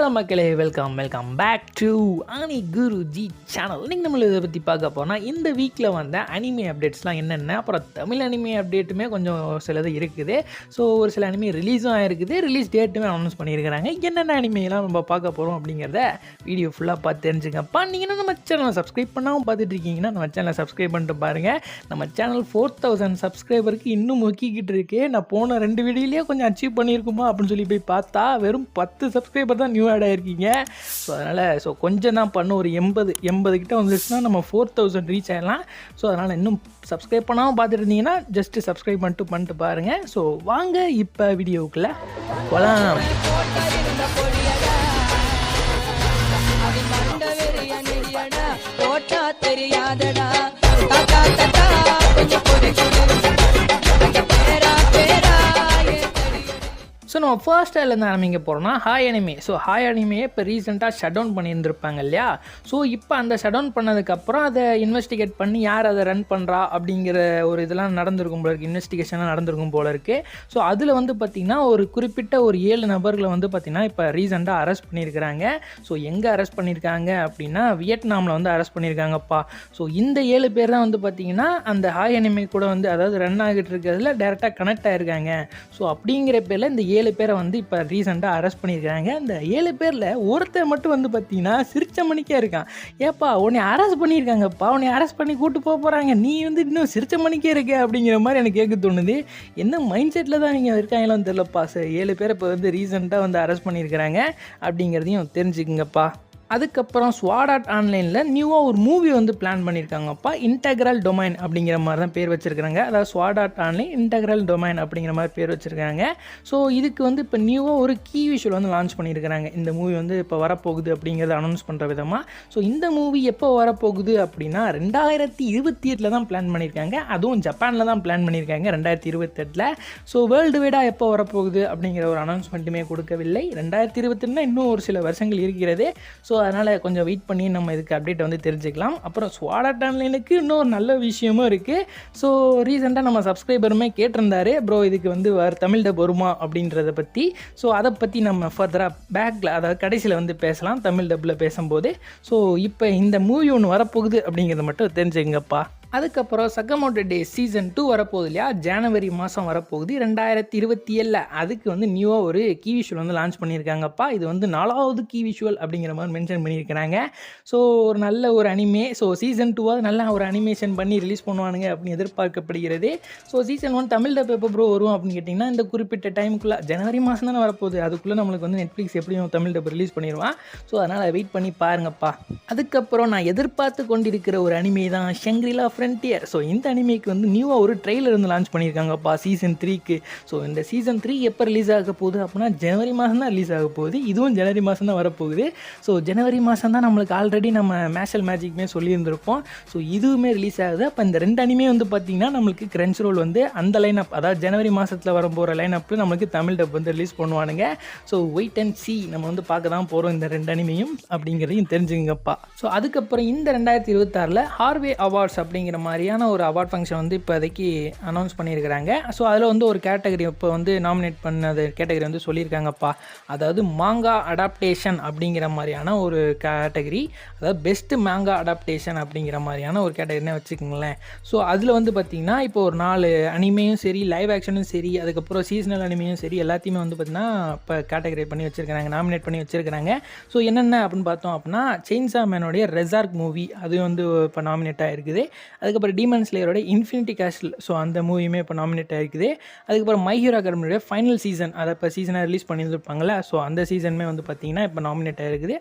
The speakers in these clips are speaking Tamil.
ஹலோ மக்களே, welcome back to Annie Guruji channel. இன்றைக்கி நம்மள இதை பற்றி பார்க்க போனால் இந்த வீக்கில் வந்த அனிமே அப்டேட்ஸ்லாம் என்னென்ன, அப்புறம் தமிழ் அனிமே அப்டேட்டுமே கொஞ்சம் சிலது இருக்குது. ஸோ ஒரு சில அனிமே ரிலீஸும் ஆகிருக்குது, ரிலீஸ் டேட்டுமே அனௌன்ஸ் பண்ணியிருக்கிறாங்க. என்னென்ன அனிமையெல்லாம் நம்ம பார்க்க போகிறோம் அப்படிங்கிறத வீடியோ ஃபுல்லாக பார்த்து தெரிஞ்சுக்கப்பா. நீங்கள் நம்ம சேனலை சப்ஸ்கிரைப் பண்ணாமல் பார்த்துட்டு இருக்கீங்கன்னா நம்ம சேனலை சப்ஸ்கிரைப் பண்ணிட்டு பாருங்கள். நம்ம சேனல் 4000 சப்ஸ்கிரைபருக்கு இன்னும் முக்கிக்கிட்டு இருக்கு. நான் போன 2 வீடியோலேயே கொஞ்சம் அச்சீவ் பண்ணியிருக்குமா அப்படின்னு சொல்லி போய் பார்த்தா வெறும் 10 சப்ஸ்கிரைபர் தான் நியூ ஆட் ஆகிருக்கீங்க. ஸோ அதனால் கொஞ்சம் தான் பண்ண ஒரு 80 கிட்ட வந்துருச்சுன்னா நம்ம 4000 ரீச் ஆகிடலாம். ஸோ அதனால் இன்னும் சப்ஸ்கிரைப் பண்ணாமல் பார்த்துட்டு இருந்தீங்கன்னா ஜஸ்ட்டு சப்ஸ்கிரைப் பண்ணிட்டு பாருங்கள். ஸோ வாங்க இப்போ வீடியோவுக்குள்ளே போகலாம். ஸோ நம்ம ஃபர்ஸ்ட் இருந்து ஆரம்பிக்க போகிறோம்னா ஹாய் அனிமே. ஸோ ஹாய் அனிமையை இப்போ ரீசெண்டாக ஷட் டவுன் பண்ணியிருந்திருப்பாங்க இல்லையா. ஸோ இப்போ அந்த ஷட் டவுன் பண்ணதுக்கப்புறம் அதை இன்வெஸ்டிகேட் பண்ணி யார் அதை ரன் பண்ணுறா அப்படிங்கிற ஒரு இதெல்லாம் நடந்திருக்கும் போல இருக்குது, இன்வெஸ்டிகேஷனாக நடந்திருக்கும் போல இருக்குது. ஸோ அதில் வந்து பார்த்திங்கன்னா ஒரு குறிப்பிட்ட ஒரு 7 நபர்களை வந்து பார்த்திங்கன்னா இப்போ ரீசெண்டாக அரெஸ்ட் பண்ணியிருக்கிறாங்க. ஸோ எங்கே அரெஸ்ட் பண்ணியிருக்காங்க அப்படின்னா வியட்நாமில் வந்து அரெஸ்ட் பண்ணியிருக்காங்கப்பா. ஸோ இந்த 7 பேர் தான் வந்து பார்த்திங்கன்னா அந்த ஹாய் அனிமே கூட வந்து அதாவது ரன் ஆகிட்டு இருக்கிறதுல டேரெக்டாக கனெக்ட் ஆகிருக்காங்க. ஸோ அப்படிங்கிற பேரில் இந்த 7 பேரை வந்து இப்போ ரீசெண்டாக அரெஸ்ட் பண்ணியிருக்காங்க. இந்த 7 பேரில் ஒருத்தர் மட்டும் வந்து பார்த்தீங்கன்னா சிரிச்ச மணிக்கே இருக்கான். ஏப்பா உன்னை அரெஸ்ட் பண்ணியிருக்காங்கப்பா, உன்னை அரெஸ்ட் பண்ணி கூட்டு போகிறாங்க, நீ வந்து இன்னும் சிரிச்ச மணிக்கே இருக்க அப்படிங்கிற மாதிரி எனக்கு கேட்க தோணுது. என்ன மைண்ட் செட்டில் தான் நீங்கள் இருக்காங்களான்னு தெரியலப்பா. 7 பேரை இப்போ வந்து ரீசெண்டாக வந்து அரெஸ்ட் பண்ணியிருக்கிறாங்க அப்படிங்கிறதையும் தெரிஞ்சுக்குங்கப்பா. அதுக்கப்புறம் ஸ்வாட் ஆர்ட் ஆன்லைனில் நியூவாக ஒரு மூவி வந்து பிளான் பண்ணியிருக்காங்கப்பா. இன்டெக்ரல் டொமைன் அப்படிங்கிற மாதிரி தான் பேர் வச்சுருக்காங்க. அதாவது ஸ்வாட் ஆர்ட் ஆன்லைன் இன்டெக்ரல் டொமைன் அப்படிங்கிற மாதிரி பேர் வச்சுருக்காங்க. ஸோ இதுக்கு வந்து இப்போ நியூவாக ஒரு கீ விஷுவல் வந்து லான்ச் பண்ணியிருக்கிறாங்க. இந்த மூவி வந்து இப்போ வரப்போகுது அப்படிங்கிறத அனௌன்ஸ் பண்ணுற விதமாக. ஸோ இந்த மூவி எப்போ வரப்போகுது அப்படின்னா 2028 தான் பிளான் பண்ணியிருக்காங்க. அதுவும் ஜப்பானில் தான் பிளான் பண்ணியிருக்காங்க 2028. ஸோ வேர்ல்டு வைடாக எப்போ வரப்போகுது அப்படிங்கிற ஒரு அனௌன்ஸ்மெண்ட்டுமே கொடுக்கவில்லை. 2028 இன்னும் ஒரு சில வருஷங்கள் இருக்கிறது. ஸோ அதனால் கொஞ்சம் வெயிட் பண்ணி நம்ம இதுக்கு அப்டேட் வந்து தெரிஞ்சுக்கலாம். அப்புறம் ஸ்வாட் ஆர்ட் ஆன்லைனுக்கு இன்னும் ஒரு நல்ல விஷயமும் இருக்குது. ஸோ ரீசெண்டாக நம்ம சப்ஸ்கிரைபருமே கேட்டிருந்தாரு, ப்ரோ இதுக்கு வந்து தமிழ் டப் வருமா அப்படின்றத பற்றி. ஸோ அதை பற்றி நம்ம ஃபர்தராக பேக்கில் அதாவது கடைசியில் வந்து பேசலாம் தமிழ் டப்பில் பேசும்போது. ஸோ இப்போ இந்த மூவி ஒன்று வரப்போகுது அப்படிங்கிறத மட்டும் தெரிஞ்சுங்கப்பா. அதுக்கப்புறம் சக்கமோட்டோ டே சீசன் 2 வரப்போகுது இல்லையா, ஜனவரி மாதம் வரப்போகுது 2027. அதுக்கு வந்து நியூவாக ஒரு கீ விஷுவல் வந்து லான்ச் பண்ணியிருக்காங்கப்பா. இது வந்து 4வது கீ விஷுவல் அப்படிங்கிற மாதிரி மென்ஷன் பண்ணியிருக்கிறாங்க. ஸோ ஒரு நல்ல ஒரு அனிமே. ஸோ சீசன் 2 நல்ல ஒரு அனிமேஷன் பண்ணி ரிலீஸ் பண்ணுவானுங்க அப்படின்னு எதிர்பார்க்கப்படுகிறது. ஸோ சீசன் 1 தமிழ் டப் எப்போ ப்ரோ வரும் அப்படின்னு கேட்டிங்கன்னா இந்த குறிப்பிட்ட டைமுக்குள்ளே ஜனவரி மாதம் தானே வரப்போகுது. அதுக்குள்ளே நம்மளுக்கு வந்து நெட்ஃப்ளிக்ஸ் எப்படியும் தமிழ் டப் ரிலீஸ் பண்ணிடுவான். ஸோ அதனால் வெயிட் பண்ணி பாருங்கப்பா. அதுக்கப்புறம் நான் எதிர்பார்த்து கொண்டிருக்கிற ஒரு அனிமே தான் ஷங்க்ரிலா ஃப்ரண்டியர். ஸோ இந்த அனிமேக்கு வந்து நியூவாக ஒரு ட்ரெய்லர் வந்து லான்ச் பண்ணியிருக்காங்கப்பா சீசன் 3க்கு. ஸோ இந்த சீசன் 3 எப்போ ரிலீஸ் ஆக போகுது அப்படின்னா ஜனவரி மாதம் தான் ரிலீஸ் ஆக போகுது. இதுவும் ஜனவரி மாதம் தான் வரப்போகுது. ஸோ ஜனவரி மாதம் தான் நம்மளுக்கு ஆல்ரெடி நம்ம மேஷல் மேஜிக்குமே சொல்லியிருந்திருப்போம். ஸோ இதுவுமே ரிலீஸ் ஆகுது. அப்போ இந்த 2 அனிமே வந்து பார்த்திங்கன்னா நம்மளுக்கு கிரன்ச் ரோல் வந்து அந்த லைனப் அதாவது ஜனவரி மாதத்தில் வர போகிற லைனப்பில் நம்மளுக்கு தமிழ் டப் வந்து ரிலீஸ் பண்ணுவானுங்க. ஸோ வெயிட் அண்ட் சி நம்ம வந்து பார்க்க தான் போகிறோம் இந்த 2 அனிமையும் அப்படிங்கிறதையும் தெரிஞ்சுங்கப்பா. ஸோ அதுக்கப்புறம் இந்த 2026 ஹார்வே அவார்ட்ஸ் அப்படிங்கிற மாதிரியான ஒரு அவார்ட் ஃபங்க்ஷன் வந்து இப்போதைக்கு அனௌன்ஸ் பண்ணியிருக்கிறாங்க. ஸோ அதில் வந்து ஒரு கேட்டகரி இப்போ வந்து நாமினேட் பண்ணது கேட்டகரி வந்து சொல்லியிருக்காங்கப்பா. அதாவது மாங்கா அடாப்டேஷன் அப்படிங்கிற மாதிரியான ஒரு கேட்டகரி, அதாவது பெஸ்ட்டு மாங்கா அடாப்டேஷன் அப்படிங்கிற மாதிரியான ஒரு கேட்டகரினே வச்சுக்கோங்களேன். ஸோ அதில் வந்து பார்த்திங்கன்னா இப்போ ஒரு 4 அனிமையும் சரி, லைவ் ஆக்ஷனும் சரி, அதுக்கப்புறம் சீசனல் அனிமையும் சரி, எல்லாத்தையுமே வந்து பார்த்திங்கன்னா இப்போ கேட்டகரி பண்ணி வச்சுருக்காங்க, நாமினேட் பண்ணி வச்சுருக்காங்க. ஸோ என்னென்ன அப்படின்னு பார்த்தோம் அப்படின்னா செயின்சா மேனோடைய ரெசார்க் மூவி அது வந்து இப்போ நாமினேட் ஆகிருக்குது. அதுக்கப்புறம் டீமன் ஸ்லேயரோட இன்ஃபினிட்டி கேஸ்டில், ஸோ அந்த மூவியுமே இப்போ நாமினேட் ஆகிருக்குது. அதுக்கப்புறம் மை ஹீரோ அகாடமியோட ஃபைனல் சீசன் அதை இப்போ சீசனாக ரிலீஸ் பண்ணியிருப்பாங்களே, ஸோ அந்த சீசனுமே வந்து பார்த்திங்கன்னா இப்போ நாமினேட் ஆகிருக்குது.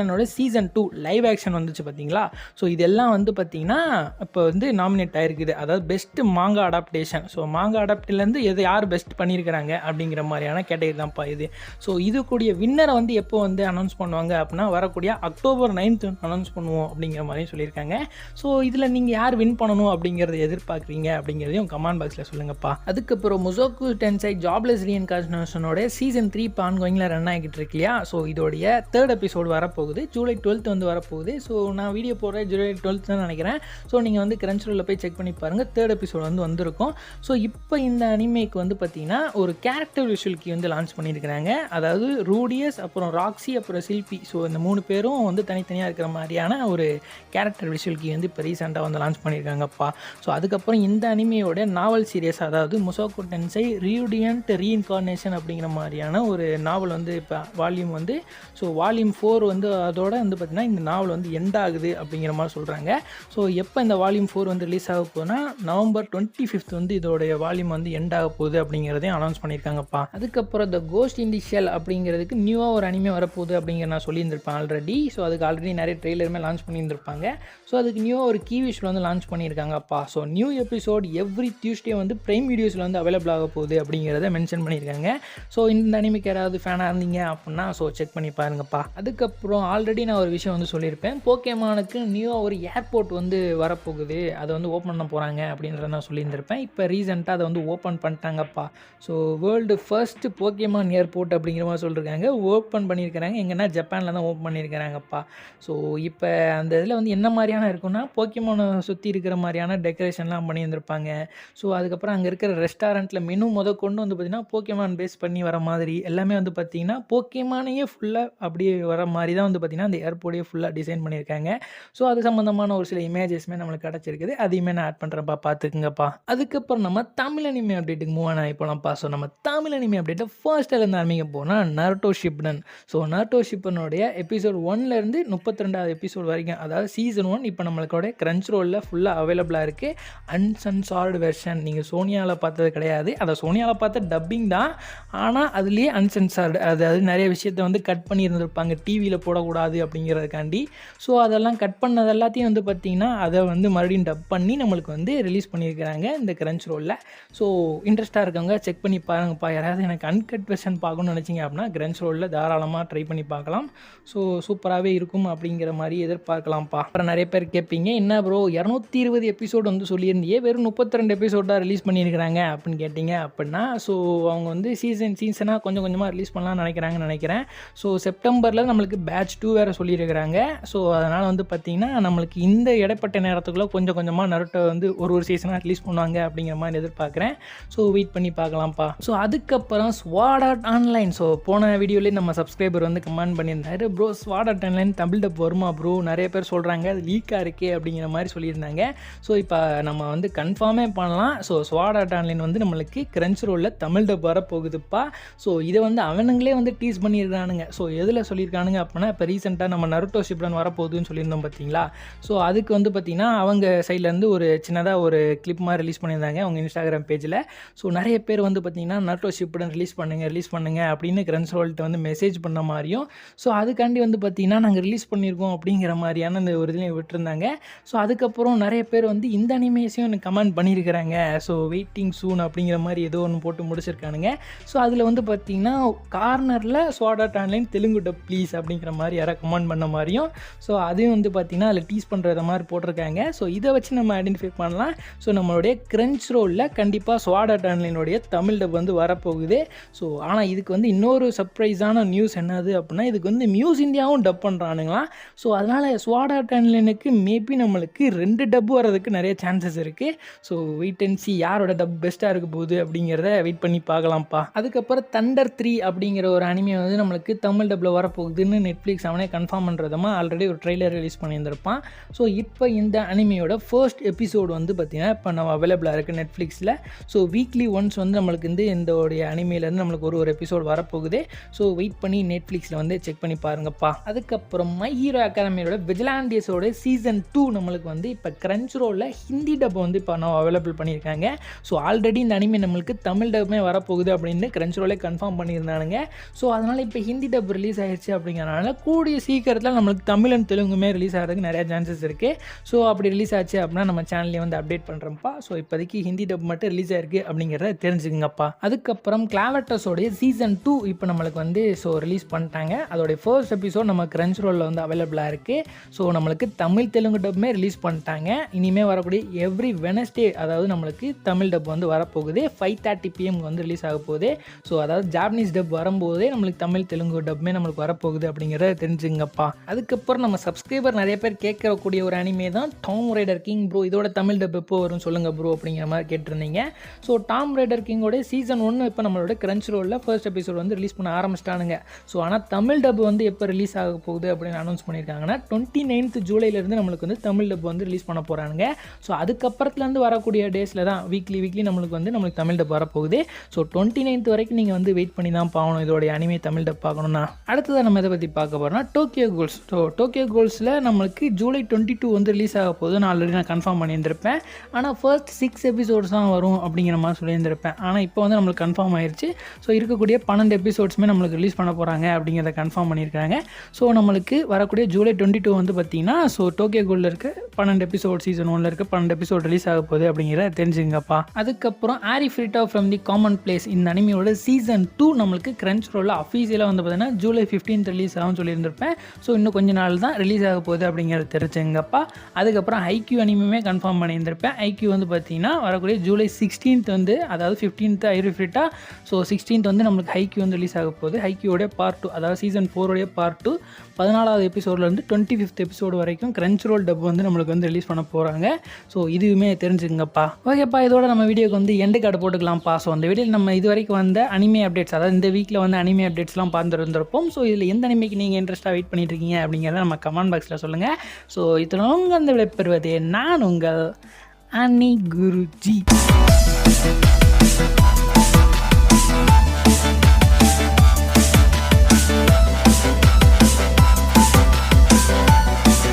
என்னோட சீசன் 2 லைவ் ஆக்ஷன் வந்துச்சு பார்த்தீங்களா. ஸோ இதெல்லாம் வந்து பார்த்திங்கன்னா இப்போ வந்து நாமினேட் ஆகிருக்குது. அதாவது பெஸ்ட்டு மாங்கா அடாப்டேஷன். ஸோ மாங்கா அடாப்டிலேருந்து யார் பெஸ்ட் பண்ணியிருக்கிறாங்க அப்படிங்கிற மாதிரியான கேட்டகரி தான்ப்பா இது. ஸோ இது கூடிய வின்னரை வந்து எப்போ வந்து அனௌன்ஸ் பண்ணுவாங்க அப்படின்னா வரக்கூடிய October 9 அனௌன்ஸ் பண்ணுவோம் அப்படிங்கிற மாதிரியும் சொல்லியிருக்காங்க. ஸோ இதில் நீங்கள் யார் வின் பண்ணணும் அப்படிங்கிறத எதிர்பார்க்குறீங்க அப்படிங்கிறதையும் கமெண்ட் பாக்ஸில் சொல்லுங்கப்பா. அதுக்கப்புறம் முசோக்கு டென்சை ஜாப்லெஸ் ரீஇன்கார்னேஷனோட சீசன் 3 இப்போ ஆன்கோயிங்கில் ரன் ஆகிட்டு இருக்கு இல்லையா. ஸோ இதோடைய 3rd எபிசோடு வரப்போகுது வரப்போகுது. ஜூலை 12th வந்து வரப்போகுது. ஸோ நான் வீடியோ போடுற ஜூலை 12th தான் நினைக்கிறேன். ஸோ நீங்கள் வந்து கிரன்ச்ரோலில் போய் செக் பண்ணி பாருங்கள். 3rd எபிசோட் வந்து வந்திருக்கும். ஸோ இப்போ இந்த அனிமேக்கு வந்து பார்த்தீங்கன்னா ஒரு கேரக்டர் விஷுவல் கீ வந்து லான்ச் பண்ணியிருக்கிறாங்க. அதாவது ரூடியஸ், அப்புறம் ராக்ஸி, அப்புறம் சில்பி. ஸோ இந்த 3 பேரும் வந்து தனித்தனியாக இருக்கிற மாதிரியான ஒரு கேரக்டர் விஷுவல் கீ வந்து இப்போ ரீசெண்டாக வந்து லான்ச் பண்ணியிருக்காங்கப்பா. ஸோ அதுக்கப்புறம் இந்த அனிமையோட நாவல் சீரியஸ், அதாவது முசோகோ டென்சை ரீயூடியன்ட் ரீஇன்கார்னேஷன் அப்படிங்கிற மாதிரியான ஒரு நாவல் வந்து இப்போ வால்யூம் வந்து வால்யூம் 4 வந்து அதோட வந்து பார்த்திங்கன்னா இந்த நாவல் வந்து எண்ட் ஆகுது அப்படிங்கிற மாதிரி சொல்கிறாங்க. ஸோ எப்போ இந்த வால்யூம் 4 வந்து ரிலீஸ் ஆக போகுதுன்னா November 25th வந்து இதோடைய வால்யூம் வந்து எண்ட் ஆக போகுது அப்படிங்கிறதையும் அனௌன்ஸ் பண்ணியிருக்காங்கப்பா. அதுக்கப்புறம் த கோஸ்ட் இன் தி ஷெல் அப்படிங்கிறதுக்கு நியூவாக ஒரு அனிமே வரப்போகுது அப்படிங்கிற நான் சொல்லியிருந்திருப்பேன் ஆல்ரெடி. ஸோ அதுக்கு ஆல்ரெடி நிறைய ட்ரெய்லருமே லான்ச் பண்ணியிருந்திருப்பாங்க. ஸோ அதுக்கு நியூவாக ஒரு கீ விஷுவல் வந்து லான்ச் பண்ணியிருக்காங்கப்பா. So new episode every Tuesday வந்து பிரைம் வீடியோஸில் வந்து அவைலபிள் ஆக போகுது அப்படிங்கிறத மென்ஷன் பண்ணியிருக்காங்க. ஸோ இந்த அனிமைக்கு யாராவது ஃபேனாக இருந்தீங்க அப்படின்னா செக் பண்ணி பாருங்கப்பா. அதுக்கப்புறம் ஆல்ரெடி நான் ஒரு விஷயம் வந்து சொல்லியிருப்பேன். போக்கேமானுக்கு நியூவாக ஒரு ஏர்போர்ட் வந்து வரப்போகுது, அதை வந்து ஓப்பன் பண்ண போகிறாங்க அப்படின்றத நான் சொல்லியிருந்திருப்பேன். இப்போ ரீசெண்டாக அதை வந்து ஓப்பன் பண்ணிட்டாங்கப்பா. So world first Pokemon airport அப்படிங்கிற மாதிரி சொல்லியிருக்காங்க. ஓப்பன் பண்ணியிருக்கிறாங்க. எங்கன்னா ஜப்பானில் தான் ஓப்பன் பண்ணியிருக்கிறாங்கப்பா. ஸோ இப்போ அந்த இதில் வந்து என்ன மாதிரியான இருக்குன்னா போக்கேமானை சுற்றி இருக்கிற மாதிரியான டெக்கரேஷன்லாம் பண்ணியிருந்திருப்பாங்க. ஸோ அதுக்கப்புறம் அங்கே இருக்கிற ரெஸ்டாரண்ட்டில் மெனு கொண்டு வந்து பார்த்திங்கன்னா போக்கேமான் பேஸ் பண்ணி வர மாதிரி எல்லாமே வந்து பார்த்திங்கன்னா போக்கேமானையே ஃபுல்லாக அப்படியே வர மாதிரி தான் வந்து பார்த்திங்கன்னா அந்த ஏர்போர்ட்டையே ஃபுல்லாக டிசைன் பண்ணியிருக்காங்க. ஸோ அது சம்மந்தமான ஒரு சில இமேஜஸ்மே நம்மளுக்கு கிடச்சிருக்குது. அதையுமே நான் ஆட் பண்ணுறேன்ப்பா, பார்த்துக்குங்கப்பா. அதுக்கப்புறம் நம்ம தமிழ் அனிமே அப்டேட்டுக்கு மூவ் ஆகி போகலாம்ப்பா. ஸோ நம்ம தமிழ் அனிமே அப்டேட்டை ஃபர்ஸ்ட்டில் இருந்து ஆரம்பிக்க போனால் நருட்டோ ஷிப்புடன். ஸோ நருட்டோ ஷிப்புடனுடைய எபிசோட் 1லேருந்து 32வது எபிசோட் வரைக்கும், அதாவது சீசன் 1 இப்போ நம்மளுக்கோட கிரன்ச்ரோலில் ஃபுல்லாக அவைலபிளாக இருக்குது. Uncensored version. நீங்கள் சோனியாவில் பார்த்தது கிடையாது. அதை சோனியாவில் பார்த்த டப்பிங் தான், ஆனால் அதுலேயே அன்சென்சார்டு, அதாவது நிறைய விஷயத்தை வந்து கட் பண்ணி இருந்திருப்பாங்க டிவியில் போடக்கூடாது அப்படிங்கிறதுக்காண்டி. ஸோ அதெல்லாம் கட் பண்ணது எல்லாத்தையும் வந்து பார்த்திங்கன்னா அதை வந்து மறுபடியும் டப் பண்ணி நம்மளுக்கு வந்து ரிலீஸ் பண்ணியிருக்கிறாங்க இந்த கிரன்ச்ரோலில். ஸோ இன்ட்ரெஸ்ட்டாக இருக்கவங்க செக் பண்ணி பாருங்கப்பா. யாராவது எனக்கு அன்கட் வெர்ஷன் பார்க்கணும்னு நினச்சிங்க அப்படின்னா கிரன்ச்ரோலில் தாராளமாக ட்ரை பண்ணி பார்க்கலாம். ஸோ சூப்பராகவே இருக்கும் அப்படிங்கிற மாதிரி எதிர்பார்க்கலாம்ப்பா. அப்புறம் நிறைய பேர் கேட்பீங்க, என்ன ப்ரோ 220 எபிசோடு வந்து சொல்லியிருந்தியே, வெறும் 32 எபிசோட் தான் ரிலீஸ் பண்ணியிருக்கிறாங்க அப்படின்னு கேட்டிங்க அப்படின்னா, ஸோ அவங்க வந்து சீசனாக கொஞ்சம் கொஞ்சமாக ரிலீஸ் பண்ணலாம்னு நினைக்கிறேன். ஸோ செப்டம்பரில் நம்மளுக்கு பேட்ச் 2 வேறு சொல்லியிருக்கிறாங்க. ஸோ அதனால் வந்து பார்த்திங்கன்னா நம்மளுக்கு இந்த இடைப்பட்ட நேரத்துக்குள்ளே கொஞ்சம் கொஞ்சமாக நருட்டோ வந்து ஒரு சீசனாக ரிலீஸ் பண்ணுவாங்க அப்படிங்கிற மாதிரி எதிர்பார்க்குறேன். ஸோ வெயிட் பண்ணி பார்க்கலாம்ப்பா. ஸோ அதுக்கப்புறம் ஸ்வாட் ஆர்ட் ஆன்லைன். ஸோ போன வீடியோலேயே நம்ம சப்ஸ்கிரைபர் வந்து கமெண்ட் பண்ணியிருந்தாரு, ப்ரோ ஸ்வாட் ஆர்ட் ஆன்லைன் தமிழ் டப் வருமா ப்ரோ, நிறைய பேர் சொல்கிறாங்க அது லீக்காக இருக்கே அப்படிங்கிற மாதிரி சொல்லியிருந்தாங்க. ஸோ இப்போ நம்ம வந்து கன்ஃபார்மே பண்ணலாம். ஸோ ஸ்வாட் ஆர்ட் ஆன்லைன் வந்து நம்மளுக்கு கிரன்ச்ரோலில் தமிழ் டப் வரப்போகுதுப்பா. ஸோ இதை வந்து அவனுங்களே வந்து டீஸ் பண்ணியிருக்கானுங்க. ஸோ எதில் சொல்லியிருக்கானுங்க அப்படின்னா, இப்போ ரீசெண்டாக நம்ம நருட்டோ ஷிப்புடன் வரப்போகுதுன்னு சொல்லியிருந்தோம் பார்த்தீங்களா. ஸோ அதுக்கு வந்து பார்த்திங்கன்னா அவங்க சைட்லேருந்து ஒரு சின்னதாக ஒரு கிளிப் மாதிரி ரிலீஸ் பண்ணியிருந்தாங்க அவங்க இன்ஸ்டாகிராம் பேஜில். ஸோ நிறைய பேர் வந்து பார்த்திங்கன்னா நருட்டோ ஷிப்புடன் ரிலீஸ் பண்ணுங்க அப்படின்னு கிரன்ச்ரோல்கிட்ட வந்து மெசேஜ் பண்ண மாதிரியும், ஸோ அதுக்காண்டி வந்து பார்த்திங்கன்னா நாங்கள் ரிலீஸ் பண்ணியிருக்கோம் அப்படிங்கிற மாதிரியான இந்த ஒரு இதுலையும் விட்டுருந்தாங்க. ஸோ அதுக்கப்புறம் நிறைய பேர் வந்து இந்த அனிமேஸையும் எனக்கு கமெண்ட் பண்ணியிருக்கிறாங்க. ஸோ வெயிட்டிங் சூன் அப்படிங்கிற மாதிரி ஏதோ ஒன்று போட்டு முடிச்சிருக்கானுங்க. ஸோ அதில் வந்து பார்த்திங்கன்னா கார்னரில் sword art online Telugu dub please அப்படிங்கிற மாதிரி யாராவது கமெண்ட் பண்ண மாதிரியும், ஸோ அதையும் வந்து பார்த்திங்கன்னா அதில் டீஸ் பண்ணுற மாதிரி போட்டிருக்காங்க. ஸோ இதை வச்சு நம்ம ஐடென்டிஃபை பண்ணலாம். ஸோ நம்மளுடைய கிரன்ச்ரோலில் கண்டிப்பாக ஸ்வாட் ஆர்ட் ஆன்லைனுடைய தமிழ் டப் வந்து வரப்போகுது. ஸோ ஆனால் இதுக்கு வந்து இன்னொரு சர்ப்ரைஸான நியூஸ் என்னது அப்படின்னா, இதுக்கு வந்து மியூஸ் இந்தியாவும் டப் பண்ணுறானுங்களாம். ஸோ அதனால் ஸ்வாட் ஆர்ட் ஆன்லைனுக்கு மேபி நம்மளுக்கு 2 டப் வரதுக்கு நிறைய சான்சஸ் இருக்குது. ஸோ வெயிட் அண்ட் சி யாரோட டப் பெஸ்ட்டாக இருக்க போகுது அப்படிங்கிறத வெயிட் பண்ணி பார்க்கலாம்ப்பா. அதுக்கப்புறம் தண்டர் 3 அப்படிங்கிற ஒரு அனிமே வந்து நம்மளுக்கு தமிழ் டப்பில் வரப்போகுதுன்னு நெட்ஃப்ளிக்ஸ் அவனே கன்ஃபார்ம் பண்ணுறதமா ஆல்ரெடி ஒரு ட்ரெய்லர் ரிலீஸ் பண்ணியிருந்திருப்பான். ஸோ இப்போ இந்த அனிமையோட ஃபர்ஸ்ட் எபிசோடு வந்து பார்த்திங்கன்னா இப்போ நம்ம அவைலபிளாக இருக்குது நெட்ஃப்ளிக்ஸில். ஸோ வீக்லி ஒன்ஸ் வந்து நம்மளுக்கு வந்து இந்தோடைய அனிமையிலேருந்து நம்மளுக்கு ஒரு எபிசோடு வரப்போகுது. ஸோ வெயிட் பண்ணி நெட்ஃப்ளிக்ஸில் வந்து செக் பண்ணி பாருங்கப்பா. அதுக்கப்புறம் மை ஹீரோ அகாடமியோட விஜிலாண்டியஸோட சீசன் 2 நம்மளுக்கு வந்து இப்போ கிரன்ச்ரோலில் ஹிந்தி டப் வந்து இப்போ நான் அவைலபிள் பண்ணியிருக்காங்க. ஸோ ஆல்ரெடி இந்த அனிமே நம்மளுக்கு தமிழ் டப்புமே வரப்போகுது அப்படின்னு கிரன்ச்ரோலே கன்ஃபார்ம் பண்ணியிருந்தானுங்க. ஸோ அதனால் இப்போ ஹிந்தி டப் ரிலீஸ் ஆகிடுச்சு அப்படிங்கிறனால கூடிய சீக்கிரத்தில் நம்மளுக்கு தமிழ் அண்ட் தெலுங்குமே ரிலீஸ் ஆகிறதுக்கு நிறையா சான்சஸ் இருக்குது. ஸோ அப்படி ரிலீஸ் ஆச்சு அப்படின்னா நம்ம சேனல்லே வந்து அப்டேட் பண்ணுறோம்ப்பா. ஸோ இப்போதைக்கு ஹிந்தி டப் மட்டும் ரிலீஸ் ஆயிருக்கு அப்படிங்கிறத தெரிஞ்சுக்குங்கப்பா. அதுக்கப்புறம் கிளாவட்டஸோடைய சீசன் 2 இப்போ நம்மளுக்கு வந்து ரிலீஸ் பண்ணிட்டாங்க. அதோடைய ஃபர்ஸ்ட் எபிசோட் நம்ம கிரன்ச்ரோலில் வந்து அவைலபிளாக இருக்குது. ஸோ நம்மளுக்கு தமிழ் தெலுங்கு டப்புமே ரிலீஸ் பண்ணிட்டாங்க. இனிமேல் வரக்கூடிய எவ்ரி வெனஸ்டே அதாவது நம்மளுக்கு தமிழ் டப் வந்து வரப்போகுது. 5:30 PM வந்து ரிலீஸ் ஆக போகுது. ஸோ அதாவது ஜாப்பனீஸ் டப் வரும்போதே நம்மளுக்கு தமிழ் தெலுங்கு டப்புமே நம்மளுக்கு வரப்போகுது அப்படிங்கிறத தெரிஞ்சுங்கப்பா. அதுக்கப்புறம் நம்ம சப்ஸ்கிரைபர் நிறைய பேர் கேட்கக்கூடிய ஒரு அனிமே தான் டாம் ரைடர் கிங். ப்ரோ இதோட தமிழ் டப் எப்போ வரும் சொல்லுங்கள் ப்ரோ அப்படிங்கிற மாதிரி கேட்டிருந்தீங்க. ஸோ டாம் ரைடர் கிங்கோட சீசன் 1 இப்போ நம்மளோட கிரன்ச் ரோலில் ஃபர்ஸ்ட் எபிசோட் வந்து ரிலீஸ் பண்ண ஆரம்பிச்சிட்டானுங்க. ஸோ ஆனால் தமிழ் டப் வந்து எப்போ ரிலீஸ் ஆக போகுது அப்படின்னு அனௌன்ஸ் பண்ணியிருக்காங்கன்னா 29th ஜூலைலேருந்து நம்மளுக்கு வந்து தமிழ் டப் வந்து ரிலீஸ் பண்ண போகிறாங்க. ஸோ அதுக்கப்புறத்துலேருந்து வரக்கூடிய டேஸில் தான் வீக்லி நம்மளுக்கு தமிழ் டப் வரப்போகுது. ஸோ 29th வரைக்கும் நீங்கள் வந்து வெயிட் பண்ணி தான் பார்க்கணும் இதோடைய அனிமே தமிழ் டப் பார்க்கணும்னா. அடுத்ததாக நம்ம இதை பற்றி பார்க்க போகிறோம்னா டோக்கியோ கோல்ஸ். ஸோ டோக்கியோ கோல்ஸில் நம்மளுக்கு ஜூலை 22 வந்து ரிலீஸ் ஆக போகுது. நான் ஆல்ரெடி கன்ஃபார்ம் பண்ணியிருந்திருப்பேன். ஆனால் ஃபர்ஸ்ட் 6 எபிசோட்ஸ் தான் வரும் அப்படிங்கிற மாதிரி சொல்லியிருந்திருப்பேன். ஆனால் இப்போ வந்து நம்மளுக்கு கன்ஃபார்ம் ஆயிடுச்சு. ஸோ இருக்கக்கூடிய 12 எபிசோட்ஸுமே நம்மளுக்கு ரிலீஸ் பண்ண போகிறாங்க அப்படிங்கிறத கன்ஃபார்ம் பண்ணியிருக்காங்க. ஸோ நம்மளுக்கு வரக்கூடிய ஜூலை 22 வந்து பார்த்திங்கன்னா ஸோ டோக்கியோ கோல்டில் இருக்க 12 எபிசோட் சீசன் 1 இருக்க 12 எபிசோட் ரிலீஸ் ஆக போகுது அப்படிங்கிறத தெரிஞ்சுங்கப்பா. அதுக்கப்புறம் ஆரி ஃப்ரீட்டா ஃப்ரம் தி காமன் பிளேஸ் இந்த அனிமையோட சீசன் 2 நம்மளுக்கு கிரன்ச் ரோலில் அஃபீஷியலாக வந்து பார்த்தீங்கன்னா ஜூலை 15 ரிலீஸ் ஆகும்னு சொல்லியிருந்திருப்பேன். ஸோ இன்னும் கொஞ்ச நாள் தான் ரிலீஸ் ஆக போகுது அப்படிங்கிறத தெரிஞ்சுங்கப்பா. அதுக்கப்புறம் ஐக்யூ அனிமே கன்ஃபார்ம் பண்ணியிருந்திருப்பேன். ஐக்யூ வந்து பார்த்தீங்கன்னா வரக்கூடிய ஜூலை 16th வந்து அதாவது 15th ஆரி ஃப்ரீட்டா. ஸோ 16th வந்து நம்மளுக்கு ஐக்யூ வந்து ரிலீஸ் ஆக போகுது. ஐக்யூவோட பார்ட் 2 அதாவது சீசன் 4 பார்ட் 2 14வது எபிசோட்லேருந்து 25th எபிசோடு வரைக்கும் கிரன்ச் ரோல் டப் வந்து நம்மளுக்கு வந்து ரிலீஸ் பண்ண போகிறாங்க. ஸோ இதுவுமே தெரிஞ்சுங்கப்பா. ஓகேப்பா, இதோட நம்ம வீடியோக்கு வந்து எண்டு கார்டு போட்டுக்கலாம்ப்பா. ஸோ அந்த வீடியோவில் நம்ம இது வரைக்கும் வந்த அனிமே அப்டேட்ஸ் அதாவது இந்த வீக்கில் வந்து அனிமே அப்டேட்ஸ்லாம் பார்த்துருந்துருப்போம். ஸோ இதில் எந்த அனிமேக்கு நீங்கள் இன்ட்ரெஸ்ட்டாக வெயிட் பண்ணிட்டு இருக்கீங்க அப்படிங்கிறத நம்ம கமெண்ட் பாக்ஸில் சொல்லுங்கள். ஸோ இத்தனை அந்த விடைபெறுவது நான் உங்கள் அனி குருஜி.